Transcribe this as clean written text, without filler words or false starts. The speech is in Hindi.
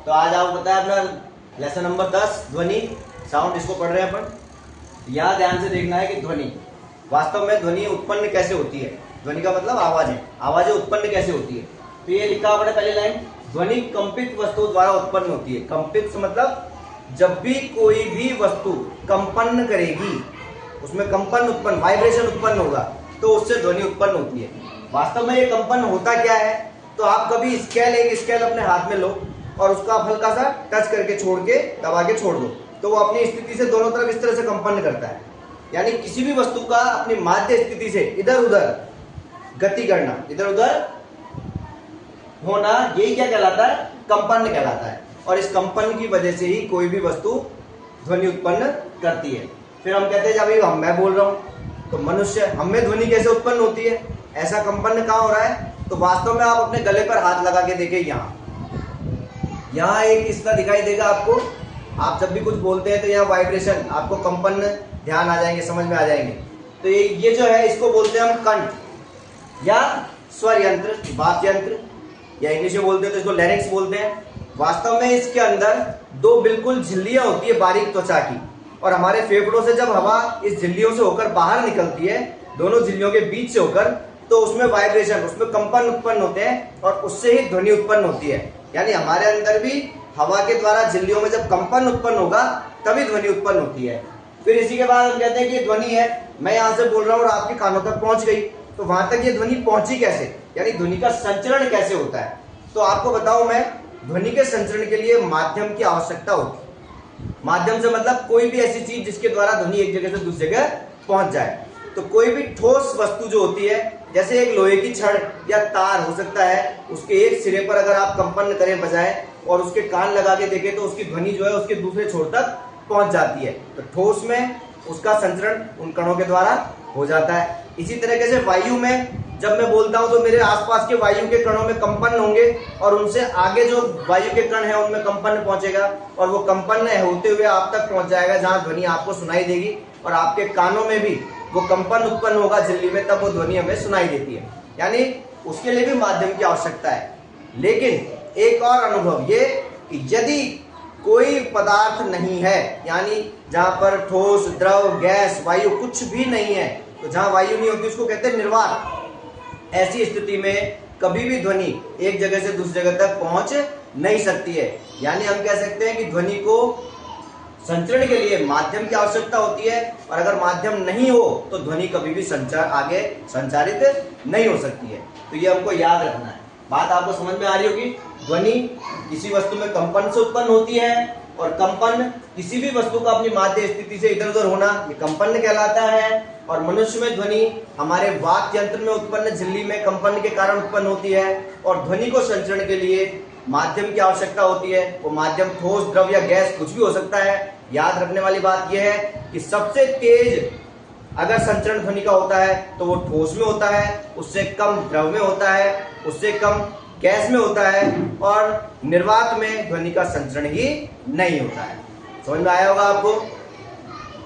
तो आज आपको पता है अपना लेसन नंबर 10 ध्वनि साउंड, इसको पढ़ रहे हैं अपन। यहाँ ध्यान से देखना है कि ध्वनि वास्तव में ध्वनि उत्पन्न कैसे होती है। ध्वनि का मतलब आवाजें, आवाजें उत्पन्न कैसे होती है। तो ये लिखा आपने पहली लाइन, ध्वनि कंपित वस्तु द्वारा उत्पन्न होती है। कंपित मतलब जब भी कोई भी वस्तु कंपन करेगी, उसमें कंपन उत्पन्न, वाइब्रेशन उत्पन्न होगा, तो उससे ध्वनि उत्पन्न होती है। वास्तव में ये कंपन होता क्या है, तो आप कभी एक स्केल अपने हाथ में लो और उसको आप हल्का सा टच करके छोड़ के दबा के छोड़ दो, तो वो अपनी स्थिति से दोनों तरफ इस तरह से कंपन करता है। यानी किसी भी वस्तु का अपनी माध्य स्थिति से इधर उधर गति करना, इधर उधर होना, यही क्या कहलाता है, कंपन कहलाता है। और इस कंपन की वजह से ही कोई भी वस्तु ध्वनि उत्पन्न करती है। फिर हम कहते हैं जब मैं बोल रहा हूं तो मनुष्य, हम में ध्वनि कैसे उत्पन्न होती है, ऐसा कंपन कहां हो रहा है, तो वास्तव में आप अपने गले पर हाथ लगा के देखिए, यहाँ एक हिस्सा दिखाई देगा आपको। आप जब भी कुछ बोलते हैं तो यहाँ वाइब्रेशन, आपको कंपन ध्यान आ जाएंगे, समझ में आ जाएंगे। तो ये जो है इसको बोलते हैं हम कंठ या स्वर यंत्र, वाक्य यंत्र, या इंग्लिश में बोलते हैं तो इसको लैरिंक्स बोलते हैं। वास्तव में इसके अंदर दो बिल्कुल झिल्लियां होती है बारीक त्वचा की, और हमारे फेफड़ों से जब हवा इस झिल्लियों से होकर बाहर निकलती है, दोनों झिल्लियों के बीच से होकर, तो उसमें वाइब्रेशन, उसमें कंपन उत्पन्न होते हैं और उससे ही ध्वनि उत्पन्न होती है। यानी हमारे अंदर भी हवा के द्वारा झिल्लियों में जब कंपन उत्पन्न होगा तभी ध्वनि उत्पन्न होती है। फिर इसी के बाद हम कहते हैं कि ध्वनि है, मैं यहाँ से बोल रहा हूँ और आपके कानों तक पहुंच गई, तो वहां तक ये ध्वनि पहुंची कैसे, यानी ध्वनि का संचरण कैसे होता है। तो आपको बताऊं मैं, ध्वनि के संचरण के लिए माध्यम की आवश्यकता होती है। माध्यम से मतलब कोई भी ऐसी चीज जिसके द्वारा ध्वनि एक जगह से दूसरी जगह पहुंच जाए। तो कोई भी ठोस वस्तु जो होती है, जैसे एक लोहे की छड़ या तार हो सकता है, उसके एक सिरे पर अगर आप कंपन करें बजाय और उसके कान लगा के देखें तो उसकी ध्वनि जो है उसके दूसरे छोर तक पहुंच जाती है। तो ठोस में उसका संचरण उन कणों के द्वारा हो जाता है। इसी तरीके से वायु में जब मैं बोलता हूं तो मेरे आसपास के वायु के कणों में कंपन होंगे और उनसे आगे जो वायु के कण है उनमें कंपन पहुंचेगा, और वो कंपन होते हुए आप तक पहुंच जाएगा जहां ध्वनि आपको सुनाई देगी, और आपके कानों में भी वो कंपन उत्पन्न होगा झिल्ली में, तब वो ध्वनि हमें सुनाई देती है। यानी उसके लिए भी माध्यम की आवश्यकता है। लेकिन एक और अनुभव ये कि यदि कोई पदार्थ नहीं है, यानी जहां पर ठोस, द्रव, गैस, वायु कुछ भी नहीं है, तो जहां वायु नहीं होती उसको कहते हैं निर्वात। ऐसी स्थिति में कभी भी ध्वनि एक जगह से दूसरी जगह तक पहुंच नहीं सकती है। यानी हम कह सकते हैं कि ध्वनि को संचरण के लिए माध्यम की आवश्यकता होती है, और अगर माध्यम नहीं हो तो ध्वनि कभी भी आगे संचारित नहीं हो सकती है। तो ये हमको याद रखना है। बात आपको समझ में आ रही होगी। ध्वनि किसी वस्तु में कंपन से उत्पन्न होती है, और कंपन किसी भी वस्तु का अपनी माध्य स्थिति से इधर उधर होना, ये कंपन कहलाता है। और मनुष्य में ध्वनि हमारे वाक्य यंत्र में उत्पन्न झिल्ली में कंपन के कारण उत्पन्न होती है। और ध्वनि को संचरण के लिए माध्यम की आवश्यकता होती है। वो माध्यम ठोस, द्रव या गैस कुछ भी हो सकता है। याद रखने वाली बात यह है कि सबसे तेज अगर संचरण ध्वनि का होता है तो वो ठोस में होता है, उससे कम द्रव में होता है, उससे कम गैस में होता है, और निर्वात में ध्वनि का संचरण ही नहीं होता है। समझ में आया होगा आपको।